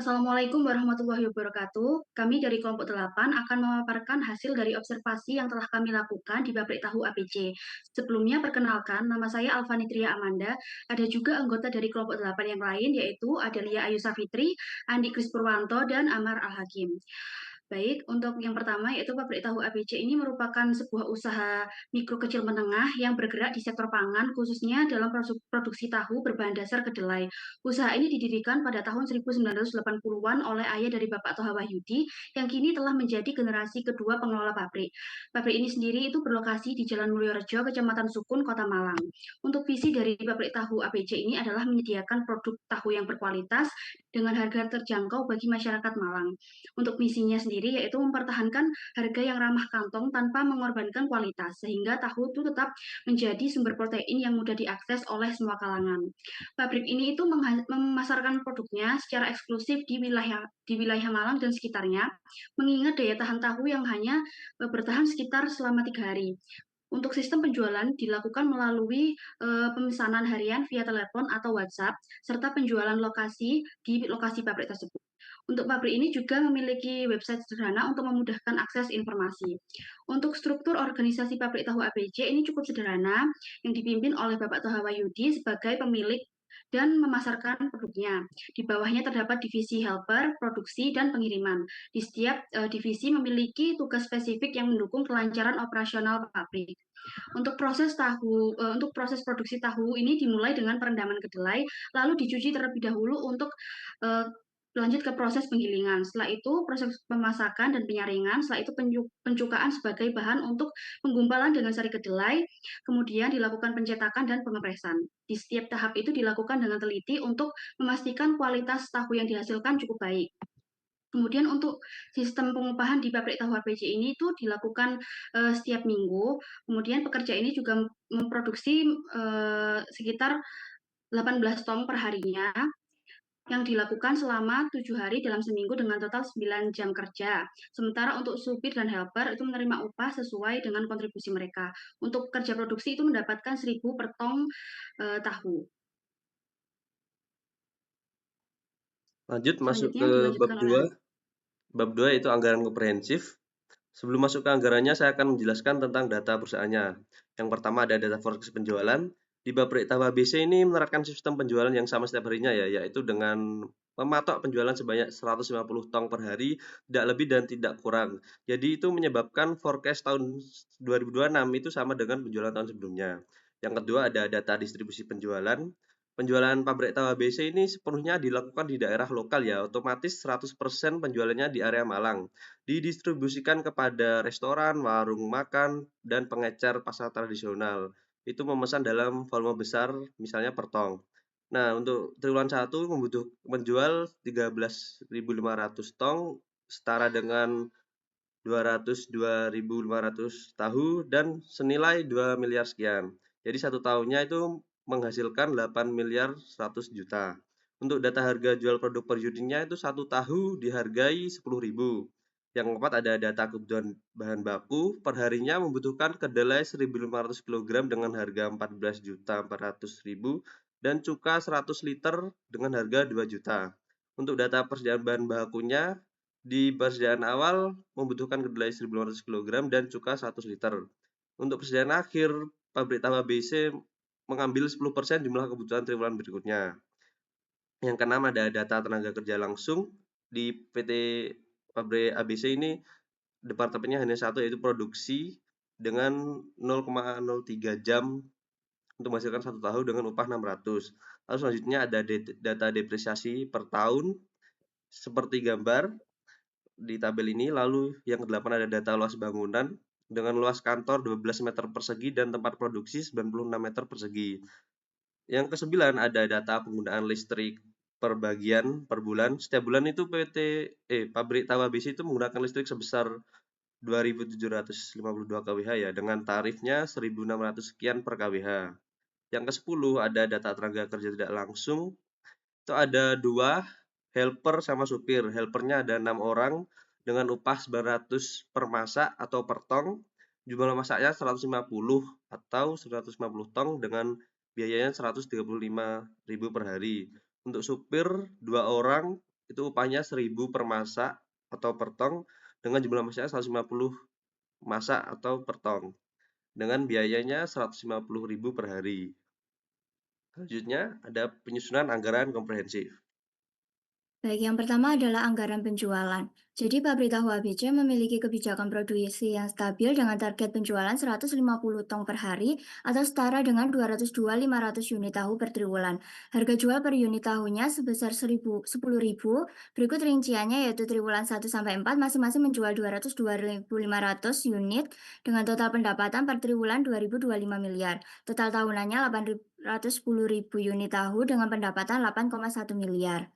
Assalamualaikum warahmatullahi wabarakatuh. Kami dari kelompok 8 akan memaparkan hasil dari observasi yang telah kami lakukan di pabrik tahu APC. Sebelumnya perkenalkan, nama saya Alvanitria Amanda. Ada juga anggota dari kelompok 8 yang lain yaitu Adelia Ayu Safitri, Andi Kris Purwanto, dan Amar Al-Hakim. Baik, untuk yang pertama yaitu pabrik tahu ABC ini merupakan sebuah usaha mikro kecil menengah yang bergerak di sektor pangan, khususnya dalam produksi tahu berbahan dasar kedelai. Usaha ini didirikan pada tahun 1980-an oleh ayah dari Bapak Toha Wahyudi yang kini telah menjadi generasi kedua pengelola pabrik. Pabrik ini sendiri itu berlokasi di Jalan Mulyorejo, Kecamatan Sukun, Kota Malang. Untuk visi dari pabrik tahu ABC ini adalah menyediakan produk tahu yang berkualitas dengan harga terjangkau bagi masyarakat Malang. Untuk misinya sendiri yaitu mempertahankan harga yang ramah kantong tanpa mengorbankan kualitas, sehingga tahu itu tetap menjadi sumber protein yang mudah diakses oleh semua kalangan. Pabrik ini itu memasarkan produknya secara eksklusif di wilayah Malang dan sekitarnya, mengingat daya tahan tahu yang hanya bertahan sekitar selama 3 hari. Untuk sistem penjualan dilakukan melalui pemesanan harian via telepon atau WhatsApp, serta penjualan lokasi di lokasi pabrik tersebut. Untuk pabrik ini juga memiliki website sederhana untuk memudahkan akses informasi. Untuk struktur organisasi pabrik tahu ABC ini cukup sederhana, yang dipimpin oleh Bapak Toha Wahyudi sebagai pemilik dan memasarkan produknya. Di bawahnya terdapat divisi helper, produksi, dan pengiriman. Di setiap divisi memiliki tugas spesifik yang mendukung kelancaran operasional pabrik. Untuk proses produksi tahu ini dimulai dengan perendaman kedelai, lalu dicuci terlebih dahulu untuk uh, lanjut ke proses penggilingan. Setelah itu proses pemasakan dan penyaringan, setelah itu pencukaan sebagai bahan untuk penggumpalan dengan sari kedelai, kemudian dilakukan pencetakan dan pengepresan. Di setiap tahap itu dilakukan dengan teliti untuk memastikan kualitas tahu yang dihasilkan cukup baik. Kemudian untuk sistem pengupahan di pabrik tahu HPC ini itu dilakukan setiap minggu. Kemudian pekerja ini juga memproduksi sekitar 18 ton per harinya yang dilakukan selama 7 hari dalam seminggu dengan total 9 jam kerja. Sementara untuk supir dan helper itu menerima upah sesuai dengan kontribusi mereka. Untuk kerja produksi itu mendapatkan 1.000 per tong tahu. Lanjut masuk Selanjutnya ke bab dilanjutkan oleh 2. Bab 2 yaitu anggaran komprehensif. Sebelum masuk ke anggarannya, saya akan menjelaskan tentang data perusahaannya. Yang pertama ada data forecast penjualan. Di pabrik tahu ABC ini menerapkan sistem penjualan yang sama setiap harinya ya, yaitu dengan mematok penjualan sebanyak 150 tong per hari, tidak lebih dan tidak kurang. Jadi itu menyebabkan forecast tahun 2026 itu sama dengan penjualan tahun sebelumnya. Yang kedua ada data distribusi penjualan. Penjualan pabrik tahu ABC ini sepenuhnya dilakukan di daerah lokal ya, otomatis 100% penjualannya di area Malang. Didistribusikan kepada restoran, warung makan, dan pengecer pasar tradisional. Itu memesan dalam volume besar, misalnya per tong. Nah, untuk triwulan 1 menjual 13.500 tong, setara dengan 202.500 tahu dan senilai 2 miliar sekian. Jadi satu tahunnya itu menghasilkan 8 miliar 100 juta. Untuk data harga jual produk per unitnya itu satu tahu dihargai 10.000. Yang keempat ada data kebutuhan bahan baku. Per harinya membutuhkan kedelai 1.500 kg dengan harga 14.400.000 dan cuka 100 liter dengan harga 2 juta. Untuk data persediaan bahan bakunya di persediaan awal membutuhkan kedelai 1.500 kg dan cuka 100 liter. Untuk persediaan akhir, pabrik tahu ABC mengambil 10% jumlah kebutuhan triwulan berikutnya. Yang keenam ada data tenaga kerja langsung. Di PT pabrik ABC ini departemennya hanya satu, yaitu produksi dengan 0,03 jam untuk menghasilkan satu tahu dengan upah 600. Lalu selanjutnya ada data depresiasi per tahun seperti gambar di tabel ini. Lalu yang kedelapan ada data luas bangunan dengan luas kantor 12 meter persegi dan tempat produksi 96 meter persegi. Yang kesembilan ada data penggunaan listrik per bagian per bulan. Setiap bulan itu pabrik tahu ABC itu menggunakan listrik sebesar 2.752 kWh ya, dengan tarifnya 1.600 sekian per kWh. Yang ke-10 ada data tenaga kerja tidak langsung. Itu ada 2 helper sama supir. Helpernya ada 6 orang dengan upah 900 per masak atau per tong. Jumlah masaknya 150 atau 150 tong dengan biayanya 135.000 per hari. Untuk supir 2 orang itu upahnya 1.000 per masak atau per tong dengan jumlah masaknya 150 masak atau per tong dengan biayanya 150.000 per hari. Selanjutnya ada penyusunan anggaran komprehensif. Baik, yang pertama adalah anggaran penjualan. Jadi pabrik tahu ABC memiliki kebijakan produksi yang stabil dengan target penjualan 150 tong per hari atau setara dengan 202.500 unit tahu per triwulan. Harga jual per unit tahunya sebesar 10.000. Berikut rinciannya yaitu triwulan 1 sampai 4 masing-masing menjual 202.500 unit dengan total pendapatan per triwulan 2.025 miliar. Total tahunannya 810.000 unit tahu dengan pendapatan 8,1 miliar.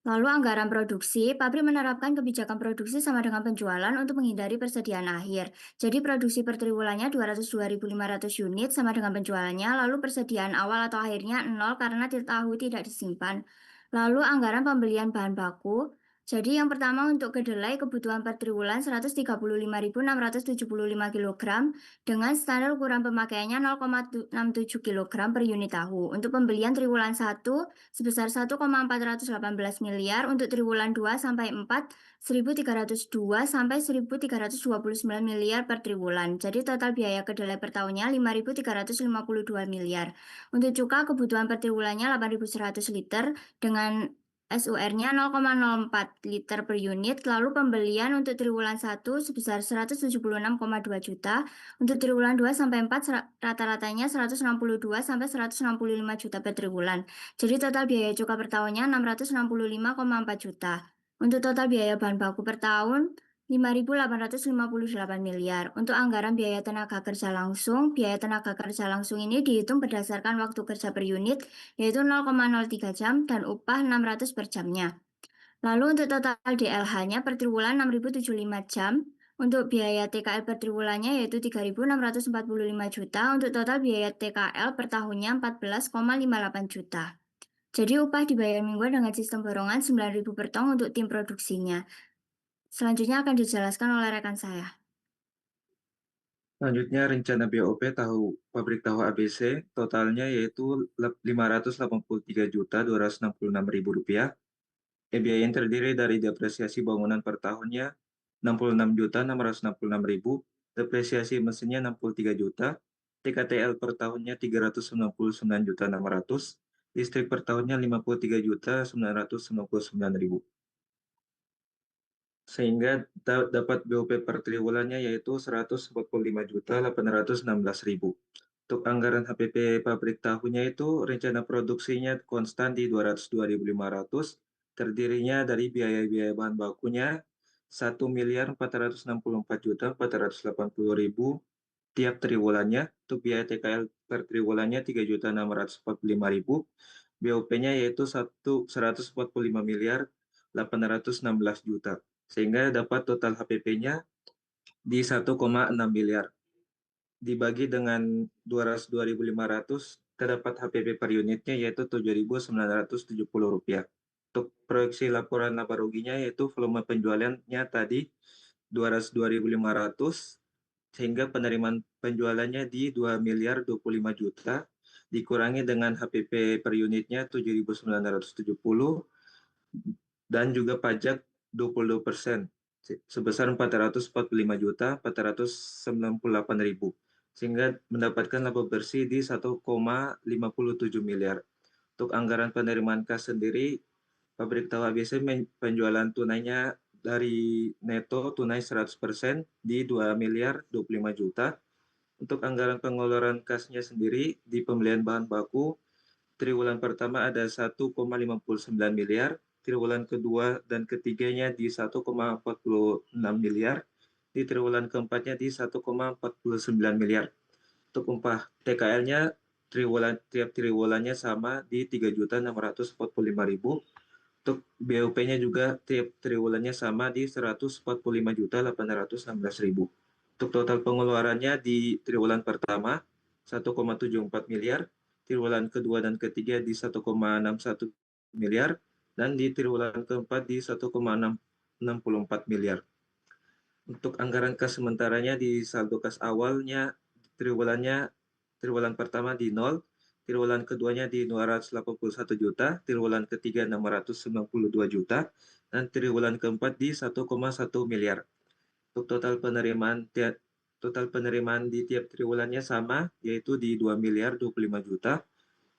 Lalu anggaran produksi, pabrik menerapkan kebijakan produksi sama dengan penjualan untuk menghindari persediaan akhir. Jadi produksi per triwulannya 202.500 unit sama dengan penjualannya, lalu persediaan awal atau akhirnya nol karena tahu tidak disimpan. Lalu anggaran pembelian bahan baku, jadi yang pertama untuk kedelai kebutuhan per triwulan 135.675 kg dengan standar ukuran pemakaiannya 0,67 kg per unit tahu. Untuk pembelian triwulan 1 sebesar 1,418 miliar, untuk triwulan 2 sampai 4 1.302 sampai 1.329 miliar per triwulan. Jadi total biaya kedelai per tahunnya 5.352 miliar. Untuk cuka kebutuhan per triwulannya 8.100 liter dengan SUR-nya 0,04 liter per unit, lalu pembelian untuk triwulan 1 sebesar 176,2 juta, untuk triwulan 2 sampai 4 rata-ratanya 162 sampai 165 juta per triwulan. Jadi total biaya cukai per tahunnya 665,4 juta. Untuk total biaya bahan baku per tahun 5.858 miliar. Untuk anggaran biaya tenaga kerja langsung ini dihitung berdasarkan waktu kerja per unit yaitu 0,03 jam dan upah 600 per jamnya. Lalu untuk total DLH-nya per triwulan 6.075 jam. Untuk biaya TKL per triwulannya yaitu 3.645 juta, untuk total biaya TKL per tahunnya 14,58 juta. Jadi upah dibayar mingguan dengan sistem borongan 9.000 per tong untuk tim produksinya. Selanjutnya akan dijelaskan oleh rekan saya. Selanjutnya rencana BOP pabrik tahu ABC totalnya yaitu Rp583.266.000. Biaya yang terdiri dari depresiasi bangunan per tahunnya Rp66.666.000, depresiasi mesinnya Rp63 juta, TKTL per tahunnya Rp399.600.000, listrik per tahunnya Rp53.999.000. Sehingga dapat BOP per triwulannya yaitu Rp145.816.000. Untuk anggaran HPP pabrik tahunya itu rencana produksinya konstan di 202.500, terdirinya dari biaya-biaya bahan bakunya Rp1.464.480.000 tiap triwulannya. Untuk biaya TKL per triwulannya Rp3.645.000. BOP-nya yaitu 145.816 juta. Sehingga dapat total HPP-nya di 1,6 miliar. Dibagi dengan 202.500, terdapat HPP per unitnya yaitu Rp7.970. Untuk proyeksi laporan laba ruginya yaitu volume penjualannya tadi 202.500, sehingga penerimaan penjualannya di 2.025 juta, dikurangi dengan HPP per unitnya 7.970, dan juga pajak 22% sebesar 445.498.000, sehingga mendapatkan laba bersih di 1,57 miliar. Untuk anggaran penerimaan kas sendiri, pabrik tahu ABC penjualan tunainya dari neto tunai 100% di 2 miliar 25 juta. Untuk anggaran pengeluaran kasnya sendiri di pembelian bahan baku, triwulan pertama ada 1,59 miliar, triwulan kedua dan ketiganya di 1,46 miliar, di triwulan keempatnya di 1,49 miliar. Untuk upah TKL-nya tiap triwulannya sama di 3.645.000. Untuk BUP-nya juga tiap triwulannya sama di 145.816.000. Untuk total pengeluarannya di triwulan pertama 1,74 miliar, triwulan kedua dan ketiga di 1,61 miliar, dan di triwulan keempat di 1,64 miliar. Untuk anggaran kas sementaranya di saldo kas awalnya triwulan pertama di 0, triwulan keduanya di 281 juta, triwulan ketiga 692 juta, dan triwulan keempat di 1,1 miliar. Untuk total penerimaan di tiap triwulannya sama, yaitu di 2 miliar 25 juta.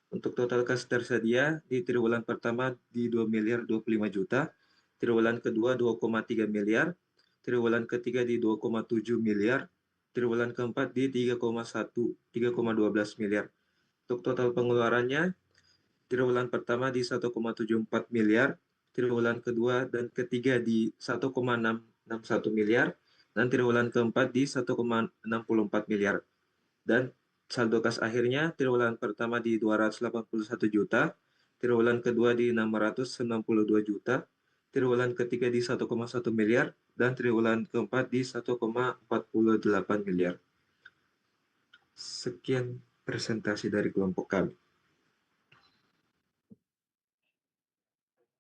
Untuk total kas tersedia di triwulan pertama di 2 miliar 25 juta, triwulan kedua 2,3 miliar, triwulan ketiga di 2,7 miliar, triwulan keempat di 3,12 miliar. Untuk total pengeluarannya, triwulan pertama di 1,74 miliar, triwulan kedua dan ketiga di 1,661 miliar, dan triwulan keempat di 1,64 miliar. Dan saldo kas akhirnya triwulan pertama di 281 juta, triwulan kedua di 692 juta, triwulan ketiga di 1,1 miliar, dan triwulan keempat di 1,48 miliar. Sekian presentasi dari kelompok kami.